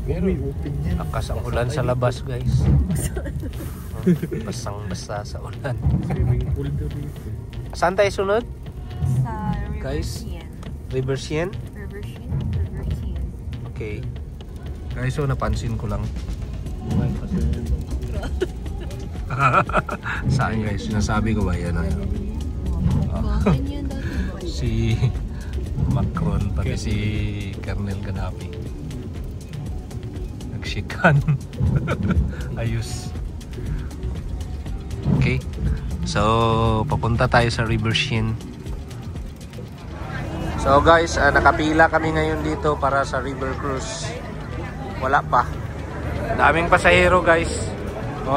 Lakas ang ulan sa labas, guys. Basang-basa sa ulan. Saan tayo sunod? Sa guys, River Sien. Okay. Guys, so napansin ko lang. Saan guys? Sinasabi ko ba yan? Si Macron, pati si Colonel Gaddafi nagshikan. Ayos. Okay. So, papunta tayo sa River Sien. So guys, nakapila kami ngayon dito para sa river cruise. Wala pa. Daming pasahero guys.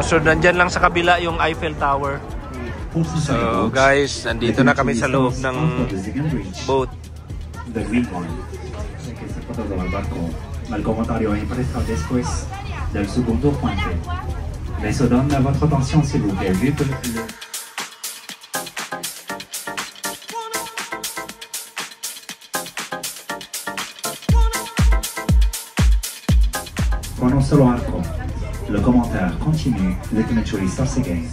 So nandyan lang sa kabila yung Eiffel Tower. So guys, nandito na kami sa loob ng boat. The Rincon. El comentario empresa después del segundo puente. Les donne votre attention s'il vous plaît. Pendant solo arco, le commentaire continue. Let me show you once again.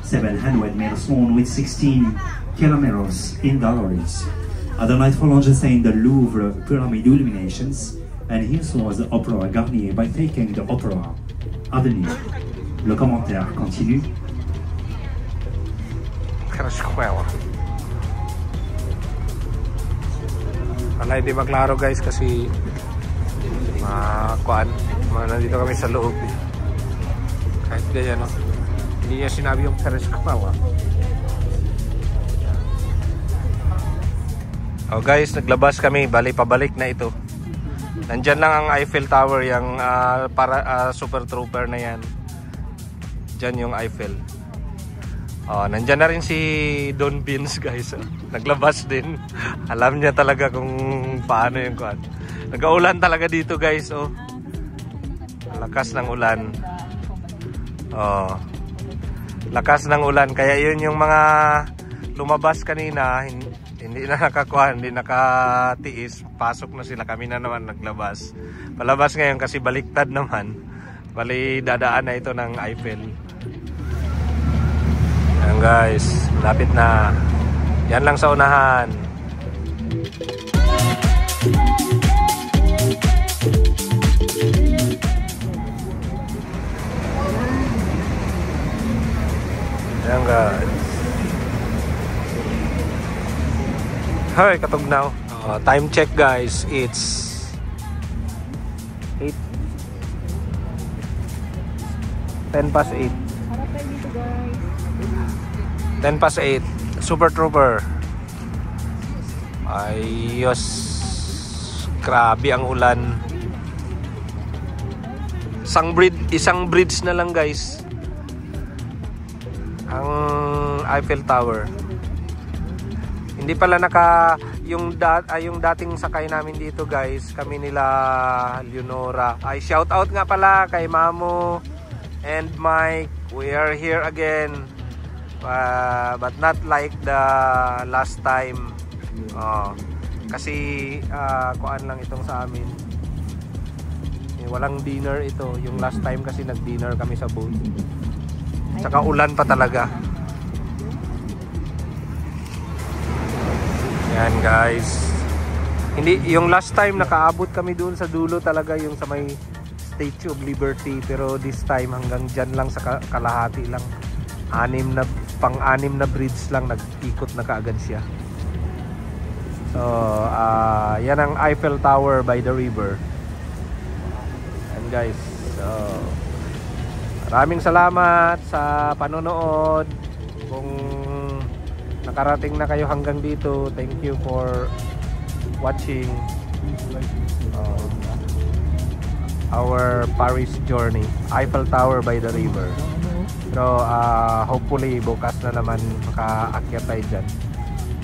700 meters long with 16 kilometers in galleries. At the nightfall in the Louvre pyramid illuminations, and here was the Opera Garnier by taking the opera avenue. Le commentaire continue. Wala, hindi maklaro guys kasi nandito kami sa loob eh. Kahit ganyan no, hindi niya sinabi yung Paris Kapawa. Oh guys, naglabas kami, pabalik na ito. Nandyan lang ang Eiffel Tower, yung Super Trooper na yan. Dyan yung Eiffel. Oh, nandyan na rin si Don Beans guys. Naglabas din. Alam niya talaga kung paano yung kuhan. Nag-aulan talaga dito guys. Oh. Lakas ng ulan. Oh. Lakas ng ulan. Kaya yun yung mga lumabas kanina, hindi na nakakuha, hindi nakatiis. Pasok na sila, kami na naman naglabas. Palabas ngayon kasi baliktad naman. Bali dadaan na ito ng Eiffel. Ayan guys, lapit na. Yan lang sa unahan. Ayan guys. Hoy, katugnaw. Time check guys, it's 10 past 8. 10 past 8. Super Trooper. Ayos. Grabe ang ulan. Isang bridge na lang guys ang Eiffel Tower. Hindi pala yung dating sakay namin dito guys, kami nila Leonora. Ay, shout out nga pala kay Mamo and Mike. We are here again, but not like the last time. Kasi kuan lang itong sa amin. Walang dinner ito. Yung last time kasi nag-dinner kami sa boat. Tsaka ulan pa talaga. Yan guys. Hindi, yung last time nakaabot kami doon sa dulo talaga, yung sa may Statue of Liberty, pero this time hanggang dyan lang sa kalahati lang. Pang-anim na bridge lang, nag-ikot na kaagad siya. So, yan ang Eiffel Tower by the river. And guys, so maraming salamat sa panonood. Kung nakarating na kayo hanggang dito, thank you for watching our Paris journey, Eiffel Tower by the river. Pero hopefully bukas na naman makaakyat tayo dyan.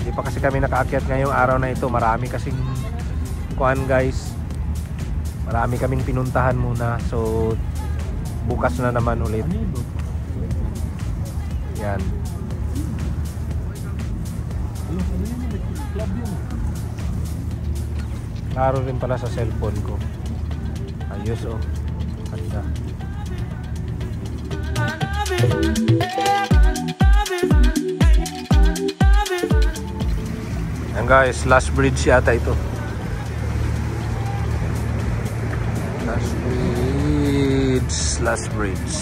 Hindi pa kasi kami nakaakyat ngayong araw na ito. Marami kasing kuhan guys, marami kaming pinuntahan muna. So bukas na naman ulit. Yan. Klaro rin pala sa cellphone ko. Ayos oh. ganda. Ayan guys, last bridge yata ito. Last bridge.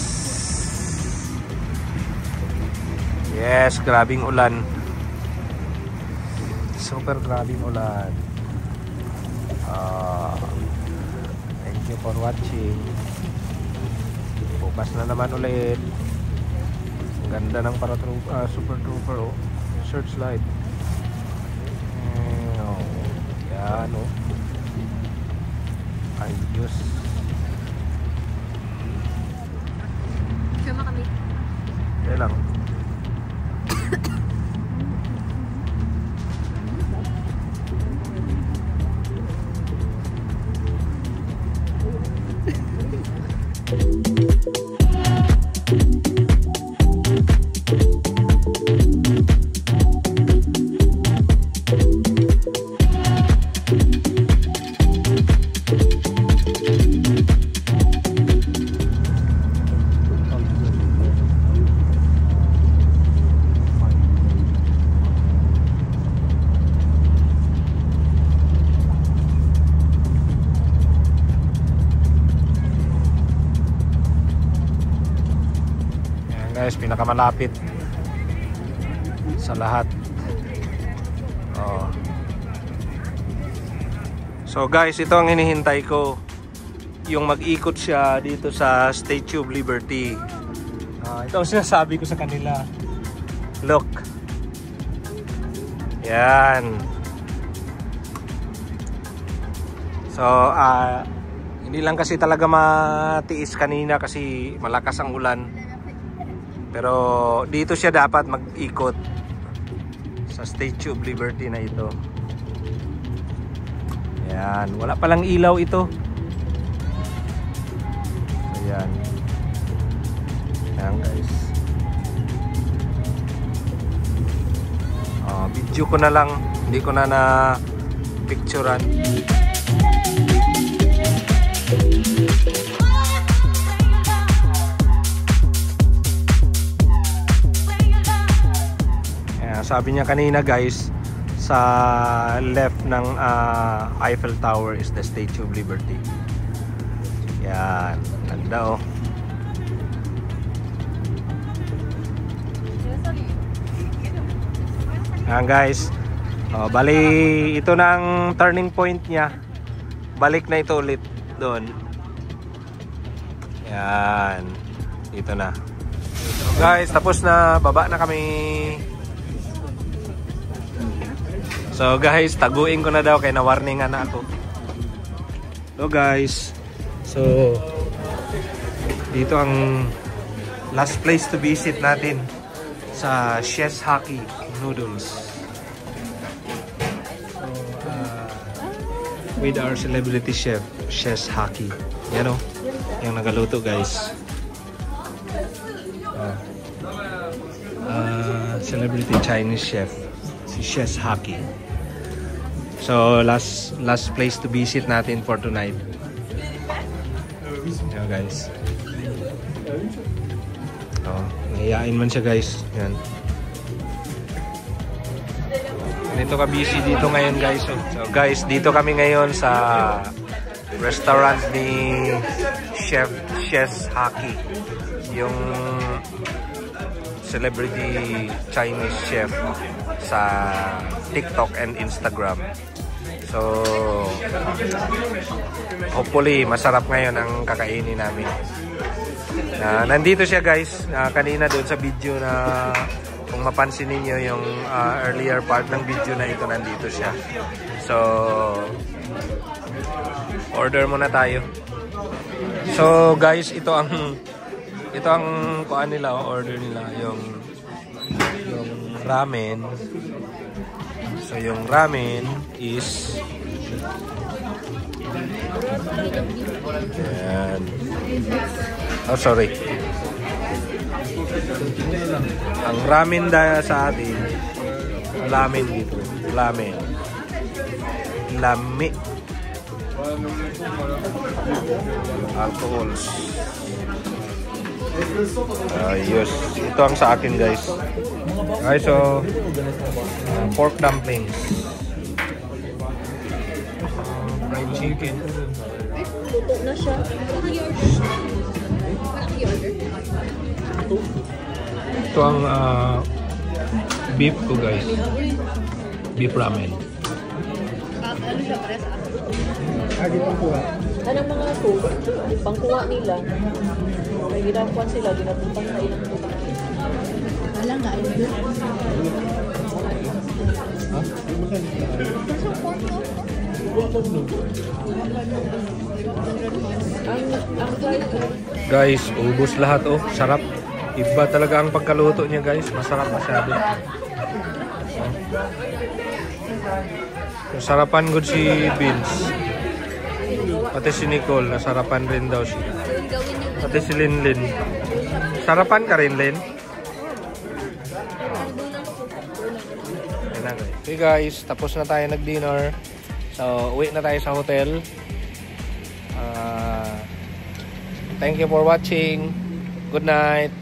Yes, grabing ulan. Super grabing ulan. Thank you for watching. Bukas na naman ulit. Ang ganda ng Super Trooper, oh. Searchlight. Yan, oh. Ayos. Sama kami. Kaya lang. Guys, pinakamalapit sa lahat. So guys, ito ang hinihintay ko, yung mag-ikot siya dito sa Statue of Liberty. Ito ang sinasabi ko sa kanila. Look. Yan. So hindi lang kasi talaga matiis kanina kasi malakas ang ulan. Pero dito siya dapat mag-ikot sa Statue of Liberty na ito. Ayan, wala palang ilaw ito. Ayan. Ayan guys. Video ko na lang, hindi ko na picturean. Sabi niya kanina guys, sa left ng Eiffel Tower is the Statue of Liberty. Yan, ganda oh. Yan guys, bali ito na ang turning point niya. Balik na ito ulit doon. Yan, dito na. So guys, tapos na, baba na kami. So guys, taguin ko na daw kaya na-warningan na ako. So guys, so dito ang last place to visit natin sa Chef's Haki Noodles. So, with our celebrity chef, Chef's Haki. Yan o, yung nagaluto guys. Celebrity Chinese chef, si Chef's Haki. So last place to visit natin for tonight. Yan guys. Ngayain man siya guys. Yan. Ganito ka busy dito ngayon guys. So guys, dito kami ngayon sa restaurant ni Chef's Haki. Yung celebrity Chinese chef sa TikTok and Instagram. So hopefully masarap ngayon ang kakainin namin. Nandito siya guys, kanina doon sa video na kung mapansin niyo yung earlier part ng video na ito, nandito siya. So order muna tayo. So guys, ito ang kuan nila, order nila yung ramen. So yung ramen is ayan. Oh sorry. Ang ramen sa atin, ramen dito. Ramen. Lami. Alcohols. Ayos. Ito ang sa akin, guys. Okay, so pork dumplings. Fried chicken. Tuto na siya. Ito ang beef ko, guys. Beef ramen. Ano siya, pares anong mga food? Pangkuha nila. May ginapuan sila, ginapuntang na ilang food. Wala nga, yun. Guys, ubos lahat, oh. Sarap. Iba talaga ang pagkaluto niya, guys. Masarap masyado. Sarapan good si Vince. Pati si Nicole, nasarapan rin daw siya. Pati si Linlin. Sarapan ka rin, Lin? Okay guys, tapos na tayo nag-dinner. So, uwi na tayo sa hotel. Thank you for watching. Good night.